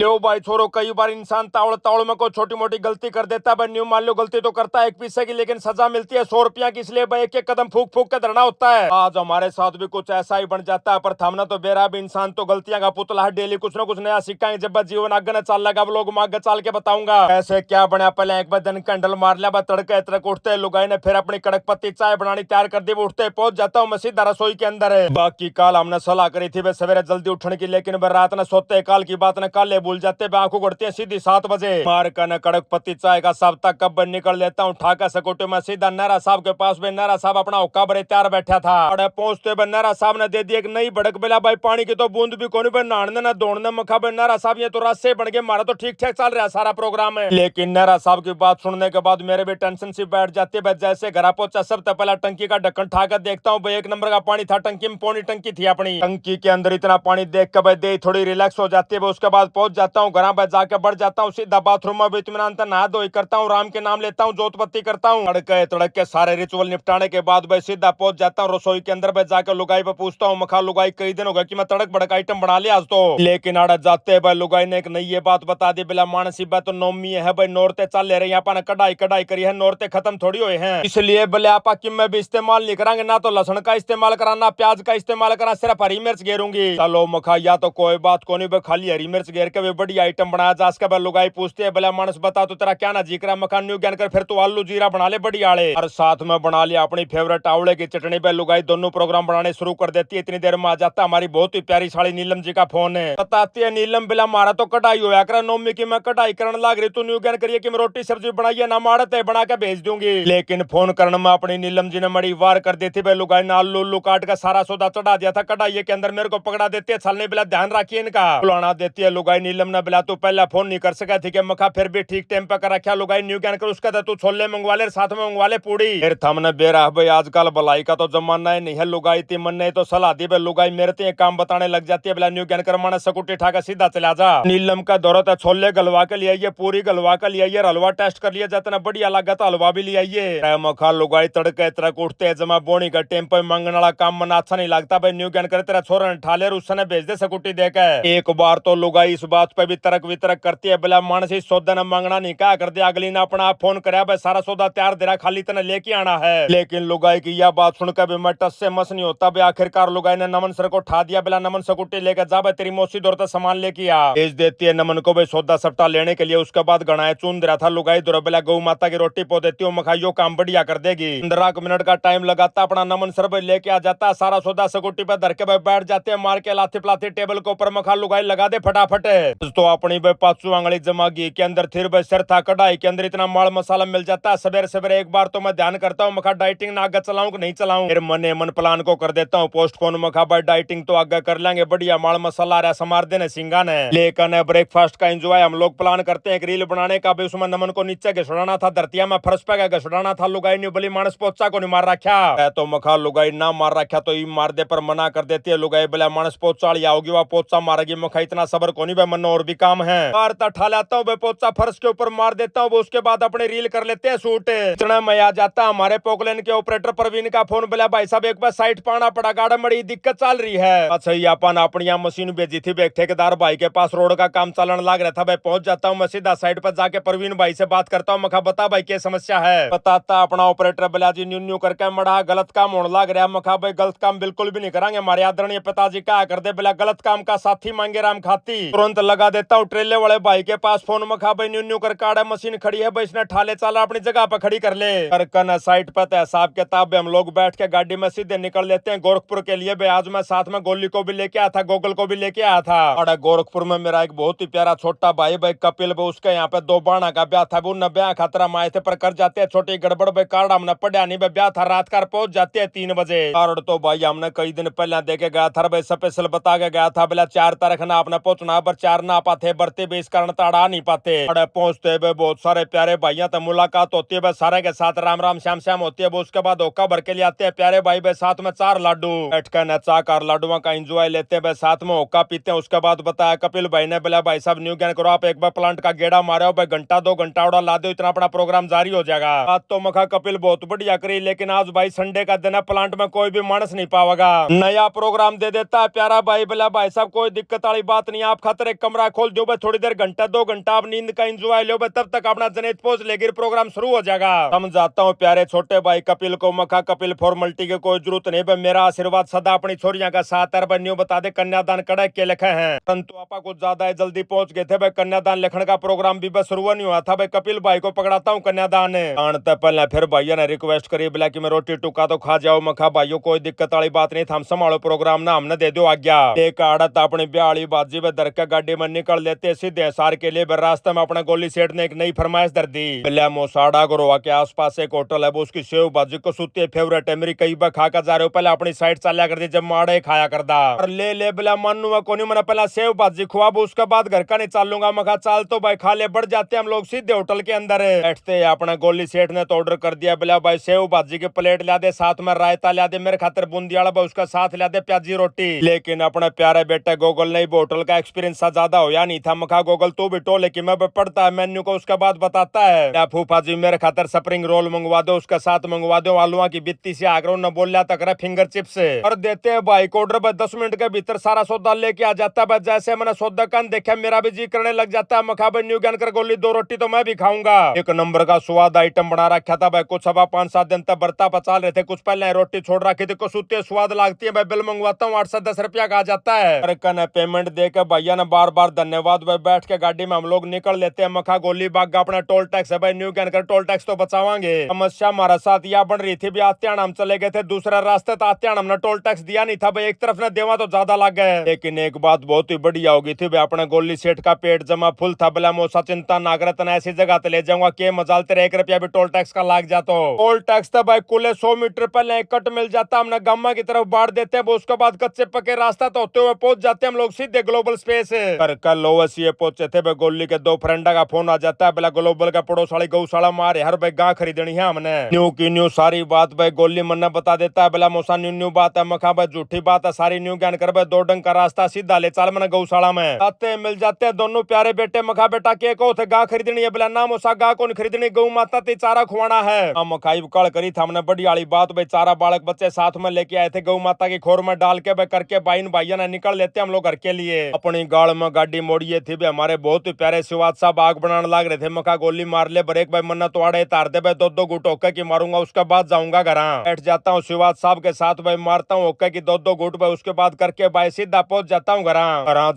क्यों भाई छोरो, कई बार इंसान तावड़ तावड़ में कोई छोटी मोटी गलती कर देता है भाई। न्यू मान लो गलती तो करता है एक पैसे की, लेकिन सजा मिलती है 100 रुपया की। इसलिए भाई एक एक कदम फूक फूक के धरना होता है। आज हमारे साथ भी कुछ ऐसा ही बन जाता है, पर थामना तो बेरा भी। इंसान तो गलतियां का पुतला है, डेली कुछ ना कुछ नया सीखा। जब जीवन आगे न चाल लगा, लोग आगे चाल के बताऊंगा ऐसे क्या बना। पहले एक बार दिन कैंडल मार लिया, तड़के तड़क उठते लुगाई ने फिर अपनी कड़क पत्ती चाय बनानी तैयार कर दी। उठते पहुंच जाता हूँ मैं सीधा रसोई के अंदर है। बाकी काल हमने सलाह करी थी भाई सवेरे जल्दी उठने की, लेकिन भाई रात ने सोते काल की बात ने काले भूल जाते। आंखों बढ़ती है सीधी 7 बजे। मार का न कड़क पत्ती चाय का साहब तक कब निकल लेता हूँ ठाका सकोटे में सीधा नहरा साहब के पास में। नहरा साहब अपना हुक्का भरे तैयार बैठा था। अरे पहुंचते भाई नहरा साहब ने दे दी एक नई भड़क बेला। भाई पानी की तो बूंद भी कोनी भाई, नहाने न दौड़ने मखा भाई। नहरा साहब ये तो रास्ते बन गए, मारा तो ठीक ठाक चल रहा है सारा प्रोग्राम है। लेकिन नहरा साहब की बात सुनने के बाद मेरे भी टेंशन सी बैठ जाती है। जैसे घर पहुंचा सबसे पहला टंकी का ढक्कन ठाकर देखता हूँ भाई, एक नंबर का पानी था टंकी में। पौनी टंकी थी अपनी। टंकी के अंदर इतना पानी देख कर भाई दे थोड़ी रिलैक्स हो जाती है। उसके बाद पहुंच जाता हूँ घर, जाकर बढ़ जाता हूँ सीधा बाथरूम में। इत्मीनान नहा धोई करता हूँ, राम के नाम लेता हूँ, जोत बत्ती करता हूँ। तड़के तड़के सारे रिचुअल निपटाने के बाद भाई सीधा पहुंच जाता हूँ रसोई के अंदर। भाई जाकर लुगाई पे पूछता हूँ, मखा लुगाई कई दिन हो गए कि मैं तड़क भड़क आइटम बना लिया आज तो। लेकिन आड़ा जाते भाई लुगाई ने एक नई ये बात बता दी, बिला मानसी बात तो नौमी है भाई, नौरते चल ले रहे यहाँ पर कढ़ाई कढ़ाई करी है, नौरते खत्म थोड़ी हुए हैं। इसलिए बोले आपा कि मैं भी इस्तेमाल नहीं करांगे, ना तो लहसुन का इस्तेमाल कराना, प्याज का इस्तेमाल करा, सिर्फ हरी मिर्च घेरूंगी। चलो मखा या तो कोई बात को नहीं, खाली हरी मिर्च घेर के बड़ी आइटम बनाया जा सके। लुगाई पूछते है बोले मानस बता तो तेरा क्या ना जी करा। मकान न्यू ज्ञान कर फिर तू आलू जीरा बना ले बड़ी आले, और साथ में बना लिया अपनी फेवरेट आंवले की चटनी। पे लुगाई दोनों प्रोग्राम बनाने शुरू कर देती है। इतनी देर में आ जाता हमारी बहुत ही प्यारी साड़ी नीलम जी का फोन है। बताती है नीलम बिला मारा तो कढ़ाई होया कर, नौमी की मैं कढ़ाई करने लग रही, तू न्यू ज्ञान करिए कि मैं रोटी सब्जी बनाइए ना, मारत है बना के भेज दूंगी। लेकिन फोन करने में अपनी नीलम जी ने मड़ी वार कर दी थी। लुगाई ने आलू उल्लू काट का सारा सौदा चढ़ा दिया था कढ़ाई के अंदर। मेरे को पकड़ा देती है छलने बिला, ध्यान रखिए इनका। बुलाना देती है लुगाई नीलम ने बिला, तू पहला फोन नहीं कर सका थी कि मखा फिर भी ठीक टाइम पे कर रखा। लुगाई न्यू ज्ञान कर उसका तू छोले मंगवा ले, साथ में मंगवा ले पूड़ी। फिर थमने बेरा भाई आजकल भलाई का तो जमाना ही नहीं है। लुगाई थी मन ने तो सलाह दी भाई, लुगाई मेरे ते काम बताने लग जाती है। बोला न्यू ज्ञान कर माना सकुटी ठाकर सीधा चला जा। नीलम का दौरा था, छोले गलवा के लिए आइए, पूरी गलवा के लिए आइए, हलवा टेस्ट कर लिया जाता ना बढ़िया लगा तो हलवा भी ले आइए। मखा लुगाई तड़के तरक उठते जमा बोनी का टेम्पो मांगने वाला काम मना अच्छा नहीं लगता भाई। न्यू ज्ञान कर तेरा छोरा ठाले उसने भेज दे सकुटी देकर। एक बार तो लुगाई इस बात पे भी तरक वितरक करती है, बोला मानस इस सौदा ने मांगना नहीं क्या कर दिया। अगली ने अपना आप फोन कराया भाई सारा सौदा तैयार दे रहा, खाली तने लेके आना है। लेकिन लुगाई की यह बात सुनकर भी मैं टस से मस नहीं होता भाई। आखिरकार लुगाई ने नमन सर को ठा दिया, बोला नमन सकुटी लेकर जा भाई, तेरी मौसी दौर सामान लेके आ। भेज देती है नमन को भाई सौदा सप्टा लेने के लिए। उसके बाद गणाए चून दे रहा था लुगाई दौरा, बोला गौ माता की रोटी पो देती हूँ, मखा यो काम बढ़िया कर देगी। 15 मिनट का टाइम लगाता अपना नमन सर भाई लेके आ जाता, सारा सौदा सकुटी पे धर के भाई बैठ जाते हैं, मार के लाथी पलाथी टेबल के ऊपर। मखा लुगाई लगा दे फटाफट तो अपनी भाई पांचू आंगली जमा घी के अंदर थिर भाई सर था कढ़ाई के अंदर इतना माल मसाला मिल जाता है। सवेरे सवेरे एक बार तो मैं ध्यान करता हूँ मखा डाइटिंग ना आगे चलाऊं कि नहीं चलाऊं। फिर मने मन प्लान को कर देता हूँ पोस्टपोन। मखा भाई डाइटिंग तो आगे कर लेंगे, बढ़िया माल मसाला रहा समार देने सिंगा ने। लेकिन ब्रेकफास्ट का एंजॉय हम लोग प्लान करते हैं एक रील बनाने का भी। उसमें नमन को नीचे घसड़ाना था, धरतिया में फर्श पे घसड़ाना था। लुगाई ने बोली मानस पोचा को नहीं मार रखा तो मखा लुगाई ना मार रखा तो मार दे, पर मना कर देती है लुगाई। बोला मानस पोचा लिया होगी वह पोचा मारेगी। मखा इतना सबर को नहीं भाई, मन और भी काम है। मारता ठा लाता हूँ पोचा फर्श के ऊपर मार देता हूँ। उसके बाद अपने रील कर लेते हैं शूट। इतना मैं आ जाता हमारे पोकलेन के ऑपरेटर प्रवीण का फोन। बोला भाई साहब एक बार साइट पाना पड़ा, गाड़ा बड़ी दिक्कत चल रही है। अच्छा ये अपन अपनी मशीन भेजी थी ठेकेदार भाई के पास, रोड का काम चलन लग रहा था भाई। पहुंच जाता हूँ मैं सीधा साइड पर जाके प्रवीण भाई से बात करता हूँ। मखा बता भाई क्या समस्या है। बताता अपना ऑपरेटर। बोला जी न्यू न्यू करके मड़ा गलत काम होने लग रहा है। मखा भाई गलत काम बिल्कुल भी नहीं करांगे, हमारे आदरणीय पिताजी क्या कर दे। बोला गलत काम का साथी मांगे राम खाती। तुरंत लगा देता हूँ ट्रेले वाले भाई के पास फोन। मखा भाई न्यू न्यू कर काड़ा मशीन खड़ी है भाई, इसने ठाले चाला अपनी जगह पर खड़ी कर ले। करकन साइड पर हिसाब किताब हम लोग बैठ के गाड़ी में सीधे निकल लेते हैं गोरखपुर के लिए। आज मैं साथ में गोली को भी लेके आया था, गोगल को भी लेके आया था। और गोरखपुर में मेरा एक बहुत ही प्यारा छोटा भाई कपिल भाई, उसके यहाँ पे 2 बाणा का ब्याह था। वो न ब्याह खतरा में आए थे पर कर जाते हैं छोटी गड़बड़ भाई, कार्ड हमने पढ़ा नहीं भाई। ब्याह था रात का, पहुंच जाते हैं 3 बजे। कार्ड तो भाई हमने कई दिन पहले देके गया था भाई, स्पेशल बता के गया था। बोला 4 तारीख ना आपने पहुंचना, पर 4 ना पाते बरते भी इस कारण ताड़ा नहीं पाते। पहुंचते हुए बहुत सारे प्यारे भाइयों से मुलाकात होती है, सारे के साथ राम राम श्याम श्याम होती है। उसके बाद होका भर के लिए आते हैं प्यारे भाई साथ में 4 लाडू बैठ कर नचा कर लाडुआ का एंजॉय लेते हैं, साथ में होका पीते हैं। उसके बाद बताया कपिल भाई ने, बोला भाई साहब न्यू ज्ञान करो, आप एक बार प्लांट का गेड़ा मारो भाई, घंटा 2 घंटा उड़ा ला दो, इतना अपना प्रोग्राम जारी हो जाएगा। आज तो मखा कपिल बहुत बढ़िया करी, लेकिन आज भाई संडे का दिन है, प्लांट में कोई भी मानस नहीं पावेगा। नया प्रोग्राम दे देता है प्यारा भाई। बोला भाई साहब कोई दिक्कत वाली बात नहीं, आप खातर एक कमरा खोल दो भाई, थोड़ी देर घंटा 2 घंटा आप नींद का एंजॉय लो भाई, तब तक अपना जनेत पोज लेकर प्रोग्राम शुरू हो जाएगा। समझाता हूँ प्यारे छोटे भाई कपिल को, मखा कपिल फॉर्मेलिटी की कोई जरूरत नहीं भाई, मेरा आशीर्वाद सदा अपनी छोरियां का साथ है। न्यू बता दे कन्यादान कड़ा के लिखे हैं, परंतु आपा कुछ ज्यादा ही जल्दी पहुंच गए थे भाई। कन्यादान लिखने का प्रोग्राम भी बस शुरू नहीं हुआ था भाई, कपिल भाई को पकड़ाता हूँ कन्यादान जानते पहले। फिर भैया ने रिक्वेस्ट करी, बोला कि मैं रोटी टुका तो खा जाओ। मखा भाइयों कोई दिक्कत वाली बात नहीं था, हम संभालो प्रोग्राम ना, हमने दे दो आज्ञा। एक आड़त अपनी ब्याली बाजी में धर के गाड़ी में निकल लेते सीधे हिसार के लिए। रास्ते में अपना गोली सेठ ने एक नई फरमाइश धर दी, बोले मोसाड़ा गोरवा के आसपास एक होटल है, वो उसकी सेव भाजी को सूती फेवरेट है, मेरी कई बार खा कर जा रहे हो, पहले अपनी साइड चलिया कर दी, जब माड़े खाया करदा और ले ले बोला मानूंगा कोनी, मैंने पहला सेव भाजी खुआब उसके बाद घर का नहीं चालूंगा। मखा चाल तो भाई खा ले, बढ़ जाते हम लोग सीधे होटल के अंदर बैठते। अपना गोली सेठ ने तो ऑर्डर कर दिया, बोला भाई सेव भाजी की प्लेट ला दे, साथ में रायता ला दे, मेरे खातिर बूंदी वाला भाई उसका साथ ला दे, प्याजी रोटी। लेकिन अपना प्यारे बेटा गोगल नहीं, होटल का एक्सपीरियंस ज्यादा होया नहीं था। मखा गोगल तू भी टोले की मैं पढ़ता है मेन्यू को, उसके बाद बताता है। या फूफा जी मेरे खातिर स्प्रिंग रोल मंगवा दो, उसके साथ मंगवा दो आलुआ की बित्ती से आकर न बोलिया तक फिंगर चिप्स और देते हैं भाई को ऑर्डर। 10 मिनट के भीतर सारा सौदा लेके आ जाता है। जैसे मैंने सौदा कान देखा मेरा भी जी करने लग जाता है। मखा भाई न्यू ज्ञान कर गोली 2 रोटी तो मैं भी खाऊंगा। एक नंबर का स्वाद आइटम बना रखा था भाई, कुछ अब 5-7 दिन तक बरता पचाल रहे थे, कुछ पहले रोटी छोड़ रखी थी, कुछ सूते स्वाद लगती है भाई। बिल मंगवाता हूँ 8 से 10 रुपया का आ जाता है। अरे कने पेमेंट देकर भैया ने बार बार धन्यवाद भाई। बैठ के गाड़ी में हम लोग निकल लेते हैं। मखा गोली बाग का अपना टोल टैक्स है भाई, न्यू ज्ञान कर टोल टैक्स तो बचावांगे। समस्या हमारा साथ यह बन रही थी भी, आत्यान हम चले गए थे दूसरा रास्ते, तो आत्यान हमने टोल टैक्स दिया नहीं था भाई, एक तरफ ने देवा तो ज्यादा लग गए। लेकिन एक बात बहुत ही बढ़िया होगी थी भाई, अपना गोली सेठ का पेट जमा फुल था, बोला मोसा चिंता नागरत ना ऐसी जगह ले जाऊंगा के मजाल तेरे 1 रुपया भी टोल टैक्स का लाग जाता। टोल टैक्स था भाई कुल 100 मीटर पहले एक कट मिल जाता, हमने गामा की तरफ बाढ़ देते हैं, उसके बाद कच्चे पक्के रास्ता तो होते हुए पहुंच जाते हम लोग सीधे ग्लोबल स्पेस पर। कल ओवैसी पहुंचे थे भाई, गोली के 2 फ्रेंडा का फोन आ जाता है, बोला ग्लोबल का पड़ोस वाली गौशाला मारे हर भाई गां खरीदनी है हमने। न्यू की न्यू सारी बात भाई गोली मन्ना बता देता है, बोला मोसा न्यू न्यू बात है। मखा भाई झूठी बात है सारी, न्यू ज्ञान कर भाई 2 डंग का रास्ता सीधा ले चाल मैंने गौशाला में आते मिल जाते हैं दोनों प्यारे बेटे। मखा बेटा के को थे गां खरीदनी है, बोला ना मोसा गां कौन खरीदनी, गौ माता ते चारा खुआना है। मखाई कल करी था हमने बड़ी वाली बात भाई, चारा बालक बच्चे साथ में लेके आए थे, गौ माता की खोर में डाल के भाई करके भाई भाइया ने निकल लेते हम लोग घर के लिए। अपनी गाड़ में गाड़ी मोड़िए थी भाई, हमारे बहुत ही प्यारे शिवाद साहब आग बनाने लग रहे थे। मखा गोली मार ले ब्रेक भाई, मन्ना तो आड़े तार दे भाई, 2-2 गुट ओके की मारूंगा, उसके बाद जाऊंगा घर। बैठ जाता हूँ शिवाद साहब के साथ भाई, मारता हूँ ओके की 2-2 गुट भाई, उसके बाद करके भाई सीधा पहुंच जाता हूँ घर।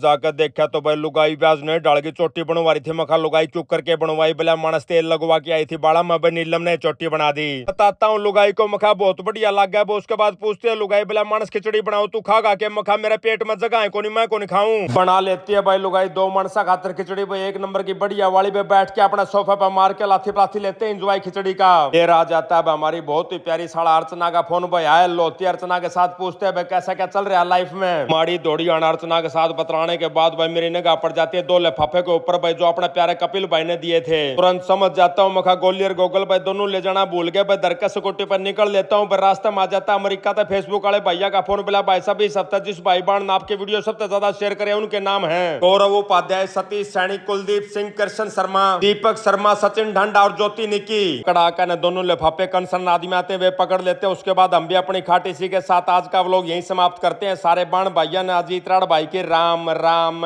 जाकर देखा तो भाई लुगाई ब्याज ने डाल की चोटी बनवा रही थी। मखा लुगाई चुप करके बनवाई, बोला मानस तेल लगवा के आई थी बाड़ा में भाई, नीलम ने चोटी बना दी। बताता हूँ लुगाई को, मखा बहुत बढ़िया लग गया। उसके बाद पूछते हैं लुगाई, बोला मानस खिचड़ी बनाओ तू खागा के। मखा मेरे पेट में जगह है कोनी, मैं कोनी खाऊं। बना लेती है भाई लुगाई 2 मनसा खातर खिचड़ी भाई, 1 नंबर की बढ़िया वाली पे बैठ के अपना सोफा पर मार के लाथी पाथी लेते हैं एंजॉय खिचड़ी का। देर आ जाता है हमारी बहुत ही प्यारी साला अर्चना का फोन भाई आया, लोती अर्चना के साथ पूछते हैं भाई कैसा क्या चल रहा है लाइफ में। माड़ी दौड़ी आना अर्चना के साथ बतलाने के बाद भाई मेरी निगाह पड़ जाती है 2 लिफाफे के ऊपर भाई, जो अपने प्यारे कपिल भाई ने दिए थे। तुरंत समझ जाता हूँ मखा गोली और गोगल भाई दोनों ले जाना भूल गए भाई, दरका स्कूटी पर निकल लेता हूँ। रास्ते में आ जाता अमेरिका था फेसबुक वाले भैया का फोन, बोला भाई साहब इस हफ्ते जिस भाई बहन आपके वीडियो सबसे ज्यादा शेयर करे उनके नाम है गौरव उपाध्याय, सतीश सैनी, कुलदीप सिंह, कृष्ण शर्मा, दीपक शर्मा, सचिन ढंडा और ज्योति निकी। कड़ाका ने दोनों लिफाफे कंसर्न आदमी आते हुए पकड़ लेते हैं। उसके बाद हम भी अपनी खाटी सी के साथ आज का व्लॉग यहीं समाप्त करते हैं। सारे बाण भाइया ने अजीत राड़ भाई के राम राम।